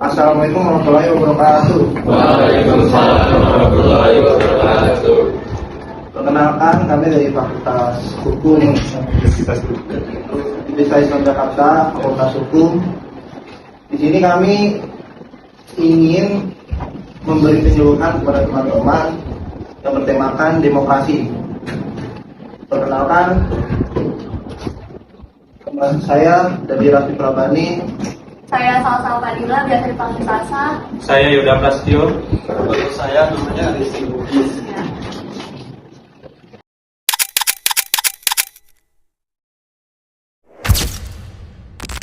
Assalamualaikum warahmatullahi wabarakatuh. Waalaikumsalam warahmatullahi wabarakatuh. Perkenalkan, kami dari Fakultas Hukum Universitas Islam Jakarta, Fakultas Hukum. Di sini kami ingin memberi penyuluhan kepada teman-teman yang bertemakan demokrasi. Perkenalkan, teman saya dari Rafi Prabani. Saya Salsa Fadila, biasa dipanggil Salsa. Saya Yuda Prastio. Saya namanya Rizky Bugis.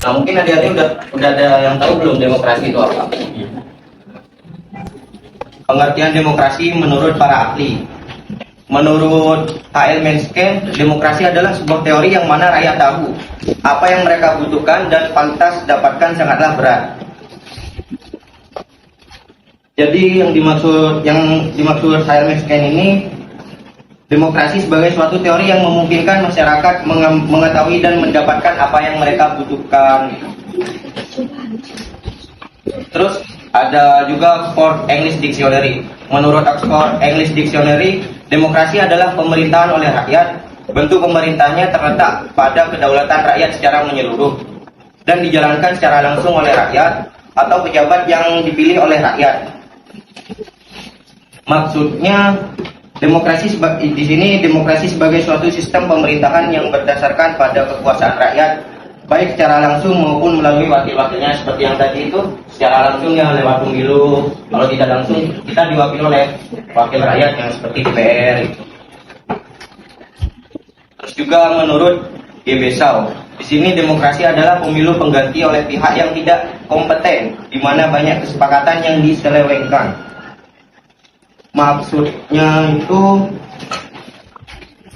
Nah, mungkin adik-adik udah ada yang tahu belum demokrasi itu apa? Pengertian demokrasi menurut para ahli. Menurut H.L. Mencken, demokrasi adalah sebuah teori yang mana rakyat tahu apa yang mereka butuhkan dan pantas dapatkan sangatlah berat. Jadi yang dimaksud H.L. Mencken ini, demokrasi sebagai suatu teori yang memungkinkan masyarakat mengetahui dan mendapatkan apa yang mereka butuhkan. Terus ada juga Oxford English Dictionary. Menurut Oxford English Dictionary, demokrasi adalah pemerintahan oleh rakyat. Bentuk pemerintahnya terletak pada kedaulatan rakyat secara menyeluruh dan dijalankan secara langsung oleh rakyat atau pejabat yang dipilih oleh rakyat. Maksudnya demokrasi di sini demokrasi sebagai suatu sistem pemerintahan yang berdasarkan pada kekuasaan rakyat, baik secara langsung maupun melalui wakil-wakilnya, seperti yang tadi itu secara langsung ya lewat pemilu, kalau tidak langsung kita diwakili oleh wakil rakyat yang seperti DPR itu. Terus juga menurut Gebesau, di sini demokrasi adalah pemilu pengganti oleh pihak yang tidak kompeten, di mana banyak kesepakatan yang diselewengkan. Maksudnya itu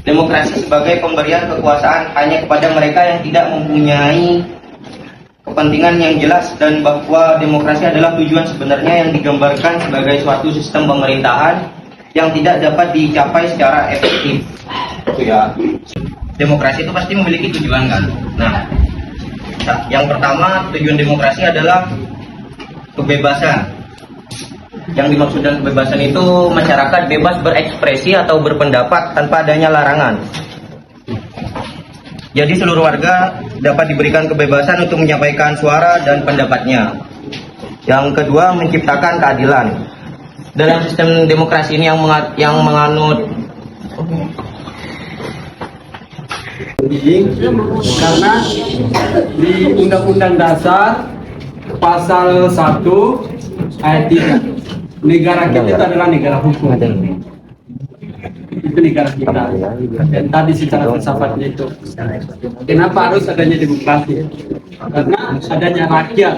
demokrasi sebagai pemberian kekuasaan hanya kepada mereka yang tidak mempunyai kepentingan yang jelas, dan bahwa demokrasi adalah tujuan sebenarnya yang digambarkan sebagai suatu sistem pemerintahan yang tidak dapat dicapai secara efektif. Itu ya. Demokrasi itu pasti memiliki tujuan kan. Nah, yang pertama tujuan demokrasi adalah kebebasan. Yang dimaksud dengan kebebasan itu masyarakat bebas berekspresi atau berpendapat tanpa adanya larangan. Jadi seluruh warga dapat diberikan kebebasan untuk menyampaikan suara dan pendapatnya. Yang kedua, menciptakan keadilan. Dalam sistem demokrasi ini yang menganut karena di Undang-Undang Dasar Pasal 1 ayat 3, negara kita itu adalah negara hukum. Itu negara kita. Dan tadi secara filsafatnya itu, kenapa harus adanya demokrasi? Karena adanya rakyat.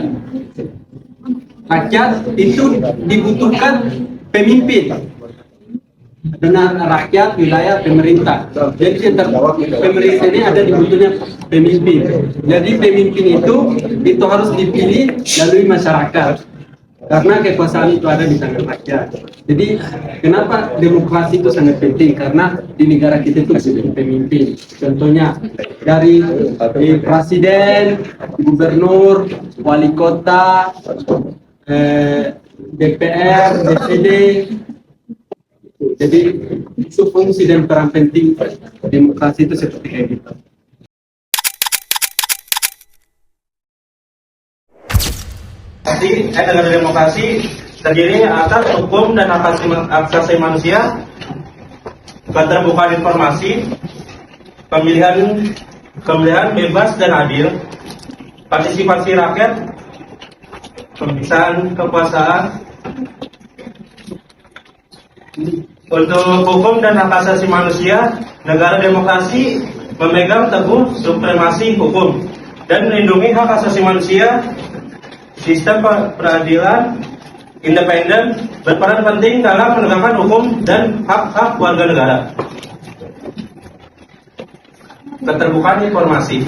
Rakyat itu dibutuhkan pemimpin. Dengan rakyat, wilayah, pemerintah. Jadi pemerintah ini ada dibutuhnya pemimpin. Jadi pemimpin itu harus dipilih melalui masyarakat. Karena kekuasaan itu ada di tangan rakyat. Jadi kenapa demokrasi itu sangat penting? Karena di negara kita itu ada pemimpin. Contohnya dari presiden, gubernur, wali kota, DPR, DPD. Jadi itu fungsi dan peran penting demokrasi itu seperti kayak gitu. negara demokrasi terdiri atas hukum dan hak asasi manusia, keterbukaan informasi, pemilihan bebas dan adil, partisipasi rakyat, pemisahan kekuasaan. Untuk hukum dan hak asasi manusia, negara demokrasi memegang teguh supremasi hukum dan melindungi hak asasi manusia. Sistem peradilan independen berperan penting dalam menegakkan hukum dan hak-hak warga negara. Keterbukaan informasi.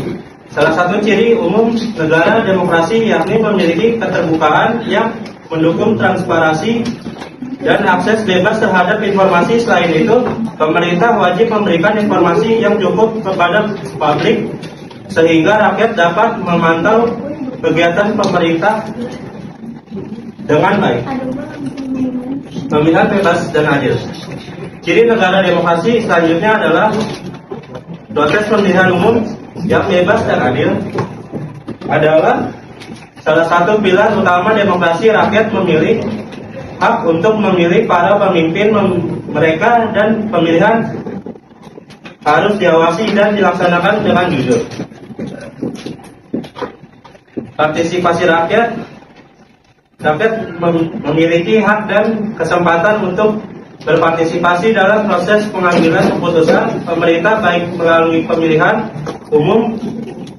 Salah satu ciri umum negara demokrasi yakni memiliki keterbukaan yang mendukung transparansi dan akses bebas terhadap informasi. Selain itu, pemerintah wajib memberikan informasi yang cukup kepada publik sehingga rakyat dapat memantau kegiatan pemerintah dengan baik. Pemilihan bebas dan adil. Ciri negara demokrasi selanjutnya adalah proses pemilihan umum yang bebas dan adil adalah salah satu pilar utama demokrasi. Rakyat memilih hak untuk memilih para pemimpin mereka dan pemilihan harus diawasi dan dilaksanakan dengan jujur. Partisipasi rakyat. Rakyat memiliki hak dan kesempatan untuk berpartisipasi dalam proses pengambilan keputusan pemerintah baik melalui pemilihan umum,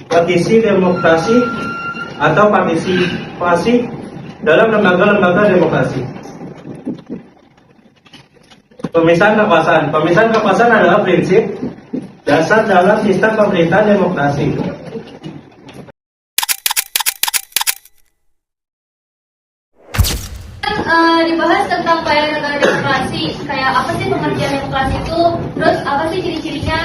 petisi demokrasi, atau partisipasi dalam lembaga-lembaga demokrasi. Pemisahan kekuasaan. Pemisahan kekuasaan adalah prinsip dasar dalam sistem pemerintahan demokrasi. Dibahas tentang kayak negara demokrasi, kayak apa sih pengertian demokrasi itu, terus apa sih ciri-cirinya.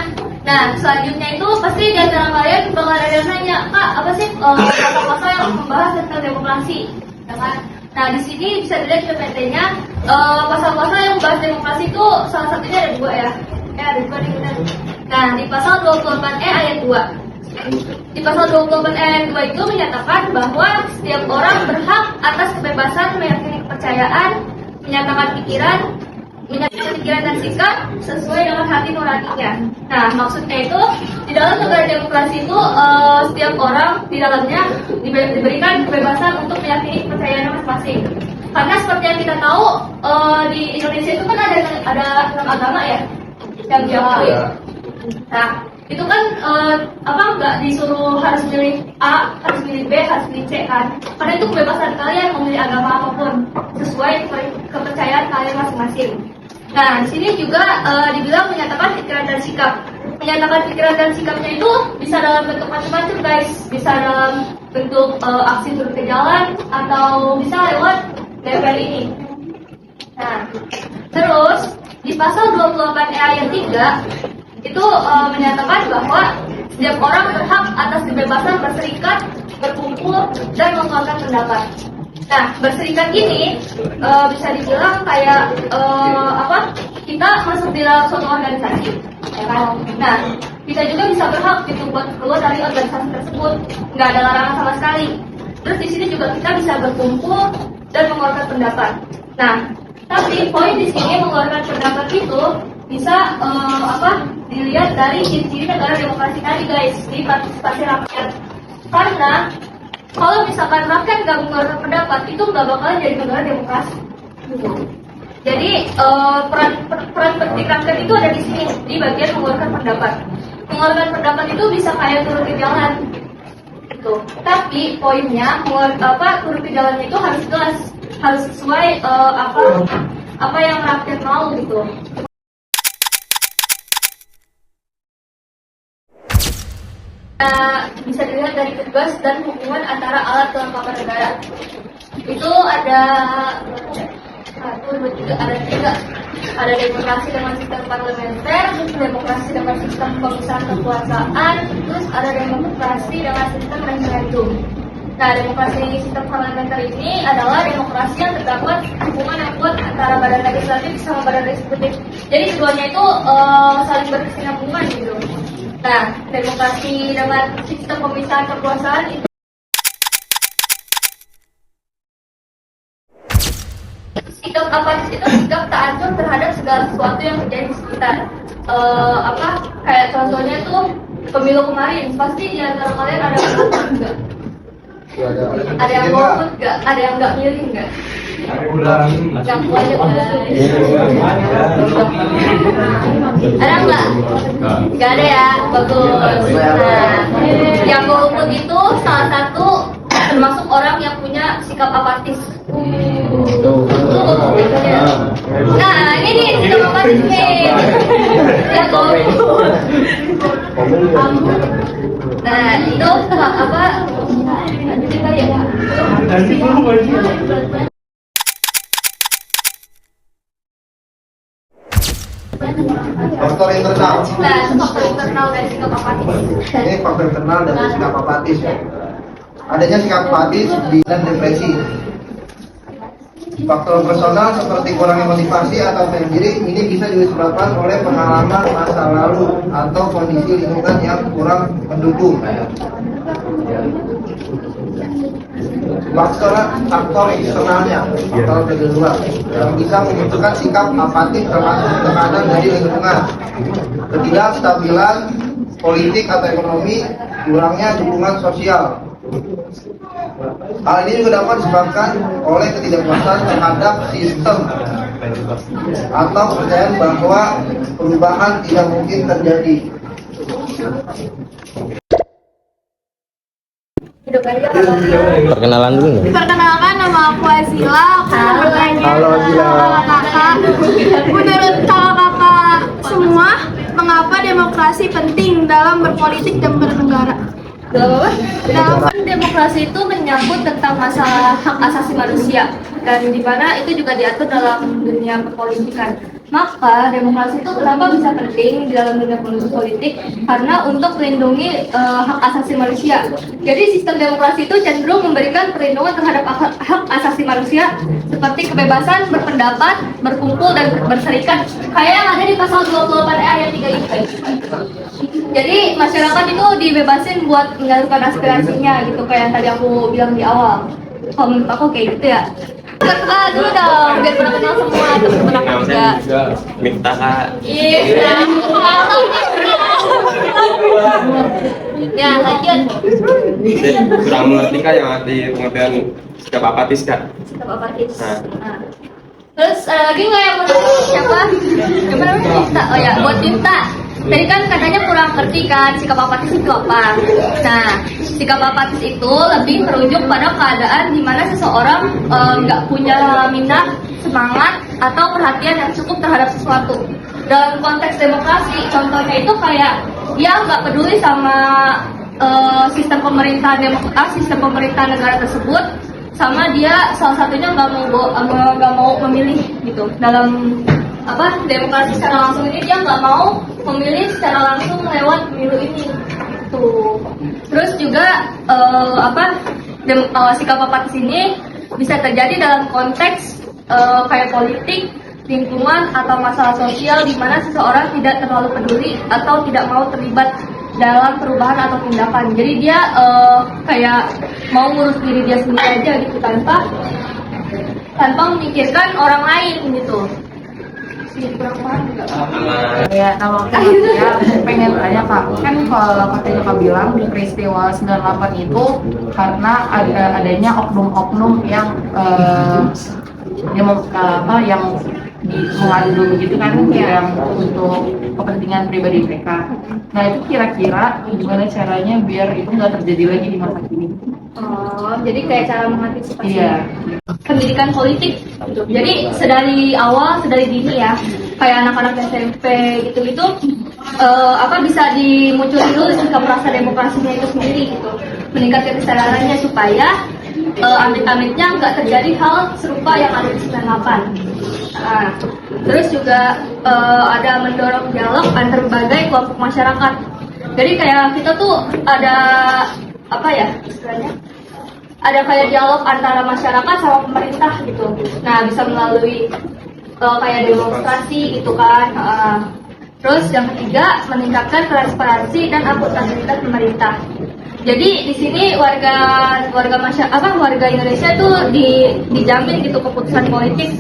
Nah, selanjutnya itu pasti di antara kalian bakal ada yang nanya, Kak, apa sih pasal-pasal yang membahas tentang demokrasi, ya kan? Nah, di sini bisa dilihat di PPT-nya, pasal-pasal yang membahas demokrasi itu salah satunya ada dua ya. Ada dua nih, benar. Nah, di pasal 24E ayat 2. Di pasal 24 ayat 2 itu menyatakan bahwa setiap orang berhak atas kebebasan meyakini kepercayaan, menyatakan pikiran dan sikap sesuai dengan hati nuraninya. Nah, maksudnya itu di dalam negara demokrasi itu setiap orang di dalamnya diberikan kebebasan untuk meyakini kepercayaan masing-masing. Karena seperti yang kita tahu di Indonesia itu kan ada 6 agama ya yang diakui. Nah, itu kan nggak disuruh harus milih A, harus milih B, harus milih C kan? Karena itu kebebasan kalian memilih agama apapun sesuai kepercayaan kalian masing-masing. Nah, di sini juga dibilang menyatakan pikiran dan sikap. Menyatakan pikiran dan sikapnya itu bisa dalam bentuk macam-macam guys, bisa dalam bentuk aksi turun ke jalan atau bisa lewat DPR ini. Nah, terus di pasal 24 ayat 3 itu menyatakan bahwa setiap orang berhak atas kebebasan berserikat, berkumpul, dan mengeluarkan pendapat. Nah, berserikat ini bisa dibilang kayak kita masuk di dalam suatu organisasi, ya kan? Nah, kita juga bisa berhak gitu buat keluar dari organisasi tersebut, nggak ada larangan sama sekali. Terus di sini juga kita bisa berkumpul dan mengeluarkan pendapat. Nah, tapi poin di sini mengeluarkan pendapat itu bisa dilihat dari ciri-ciri negara demokrasi tadi guys, di partisipasi rakyat. Karena kalau misalkan rakyat nggak mengeluarkan pendapat, itu nggak bakalan jadi negara demokrasi. Jadi peran penting rakyat itu ada di sini, di bagian mengeluarkan pendapat. Mengeluarkan pendapat itu bisa kayak turun ke jalan, gitu. Tapi poinnya turun ke jalannya itu harus jelas, harus sesuai apa yang rakyat mau gitu. Bisa dilihat dari tugas dan hubungan antara alat kelengkapan negara. Itu ada tiga. Ada demokrasi dengan sistem parlementer, demokrasi dengan sistem pemisahan kekuasaan, terus ada demokrasi dengan sistem referendum. Nah, demokrasi sistem parlementer ini adalah demokrasi yang terdapat hubungan yang kuat antara badan legislatif sama badan eksekutif. Jadi keduanya itu saling berkesinambungan gitu. Nah, demokrasi dengan sistem pemisahan kekuasaan itu Sikap apatis itu sikap tak acuh terhadap segala sesuatu yang terjadi di sekitar. Kayak contohnya tuh pemilu kemarin, pasti di antara kalian ada yang golput nggak? Ada yang golput nggak? Ada yang nggak milih nggak? Nggak banyak guys. Ada nggak? Nggak ada ya, bagus. Nah, yang golput itu salah satu termasuk orang yang punya sikap apatis. Nah, ini nih sikap apatis nih. Yang golput. Nah, itu apa? Nanti kita ya. Faktor internal. Nah, itu faktor internal dari sikap apatis. Ini faktor internal dari sikap apatis ya. Adanya sikap apatis dan depresi. Faktor personal seperti kurangnya motivasi atau percaya diri ini bisa disebabkan oleh pengalaman masa lalu atau kondisi lingkungan yang kurang mendukung. Faktor eksternalnya, faktor dari luar yang bisa memunculkan sikap apatis termasuk tekanan dari lingkungan, ketidakstabilan politik atau ekonomi, kurangnya dukungan sosial. Hal ini juga dapat disebabkan oleh ketidakpuasan terhadap sistem atau kepercayaan bahwa perubahan tidak mungkin terjadi. Perkenalan dulu nggak? Perkenalkan, nama aku Azila. Aku mau bertanya sama kakak. Menurut kakak semua, mengapa demokrasi penting dalam berpolitik dan bernegara? Dalam demokrasi itu menyangkut tentang masalah hak asasi manusia dan di mana itu juga diatur dalam dunia perpolitikan. Maka demokrasi itu kenapa bisa penting di dalam dunia politik? Karena untuk melindungi hak asasi manusia. Jadi sistem demokrasi itu cenderung memberikan perlindungan terhadap hak asasi manusia seperti kebebasan berpendapat, berkumpul dan berserikat. Kayak yang ada di pasal 28 ayat 3 itu. Jadi masyarakat itu dibebasin buat menyalurkan aspirasinya gitu kayak yang tadi aku bilang di awal. Kalau menurut aku kayak gitu ya. Kakak dulu dong, biar pernah kenal semua teman-teman aku juga. Minta kak. Iya. Ya lanjut. Kurang mengerti kak yang arti pengertian sikap apatis kak. Sikap apatis. Nah. Terus ada lagi nggak yang menurut siapa? Siapa namanya Tifta? Oh ya, buat Tifta. Tadi kan katanya kurang ngerti kan sikap apatis itu apa. Nah, sikap apatis itu lebih merujuk pada keadaan di mana seseorang nggak punya minat, semangat, atau perhatian yang cukup terhadap sesuatu. Dalam konteks demokrasi, contohnya itu kayak dia nggak peduli sama sistem pemerintahan negara tersebut, sama dia salah satunya nggak mau memilih gitu dalam demokrasi secara langsung ini. Dia nggak mau memilih secara langsung lewat pemilu ini tuh. Terus juga sikap apatis ini bisa terjadi dalam konteks kayak politik, lingkungan atau masalah sosial di mana seseorang tidak terlalu peduli atau tidak mau terlibat dalam perubahan atau tindakan. Jadi dia kayak mau ngurus diri dia sendiri aja gitu tanpa memikirkan orang lain gitu. Ya, kalau aku ya pengen tanya Kak, kan kalau katanya Kak bilang di peristiwa 98 itu karena adanya oknum-oknum yang mengandung gitu kan, yang untuk kepentingan pribadi mereka. Nah itu kira-kira gimana caranya biar itu nggak terjadi lagi di masa kini? Oh, jadi kayak cara mengantisipasi. Iya. Pendidikan politik gitu. Jadi sedari dini ya, kayak anak-anak SMP gitu bisa dimunculin dulu sikap rasa demokrasinya itu sendiri gitu, meningkatkan kesadarannya supaya amit-amitnya nggak terjadi hal serupa yang ada di 98. Nah, terus juga ada mendorong dialog antar berbagai kelompok masyarakat. Jadi kayak kita tuh ada istilahnya? Ada kayak dialog antara masyarakat sama pemerintah gitu. Nah, bisa melalui kayak demonstrasi gitu kan. Terus yang ketiga, meningkatkan transparansi dan akuntabilitas pemerintah. Jadi di sini warga Indonesia tuh dijamin gitu keputusan politik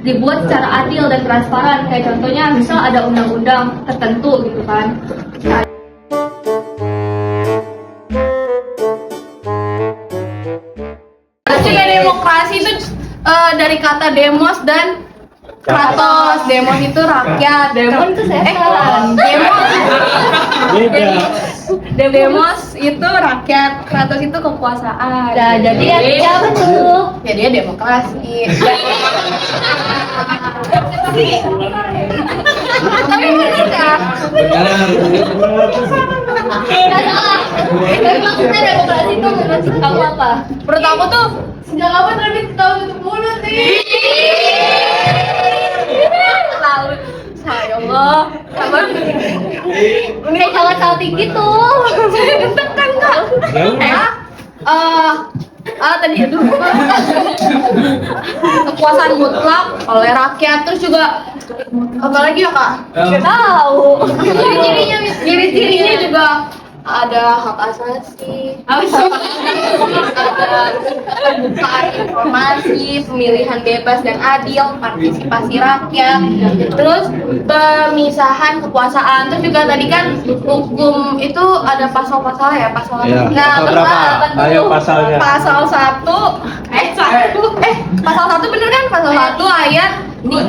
dibuat secara adil dan transparan. Kayak contohnya misal ada undang-undang tertentu gitu kan. Juga demokrasi itu dari kata demos dan kratos. Demos itu rakyat. Demon itu setan. Demos itu rakyat. Kratos itu kekuasaan. Nah, jadi artinya apa tuh? Jadi ya demokrasi. Tapi benar kan? Nggak salah. Tapi maksudnya demokrasi itu menurut kamu apa? Menurut aku tuh sejak kapan Radit tahu tutup mulut nih? Lalu, saya Allah, sabar. Kayak jangan salting gitu. Tekan kak. Tadi aduh. Kekuasaan mutlak oleh rakyat, terus juga apa lagi ya kak? Nggak tahu. Ciri-cirinya juga ada hak asasi, ada keterbukaan informasi, pemilihan bebas dan adil, partisipasi rakyat, terus pemisahan kekuasaan, terus juga tadi kan hukum itu ada pasal-pasal ya, pasal Ayo pasalnya. pasal 1 pasal 1 bener kan, pasal 1 ayat 3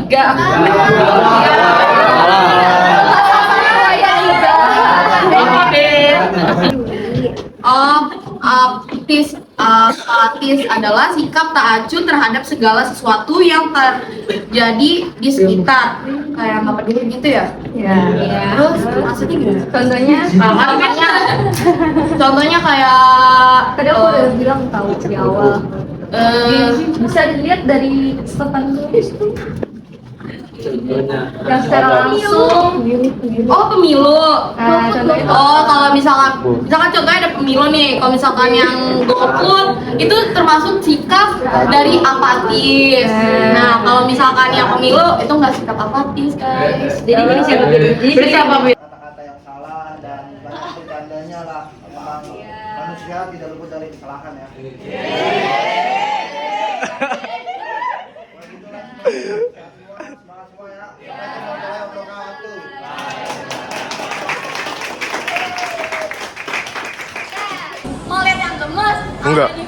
apatis adalah sikap tak acuh terhadap segala sesuatu yang terjadi di sekitar, kayak nggak peduli gitu ya. Terus maksudnya gimana? Contohnya kayak Tadi aku udah bilang tahu di awal. Bisa dilihat dari papan tulis tuh. Yang secara langsung. oh pemilu. Contohnya Kalau misalkan contohnya ada pemilu nih, kalau misalkan yang golput itu termasuk sikap dari apatis. Nah kalau misalkan yang pemilu itu nggak sikap apatis guys. Jadi siapa Kata-kata yang salah dan banyak bercandanya lah. Memang manusia tidak luput dari kesalahan ya. Semangat semua ya. Assalamualaikum warahmatullahi wabarakatuh. mau lihat yang gemes? Enggak. Di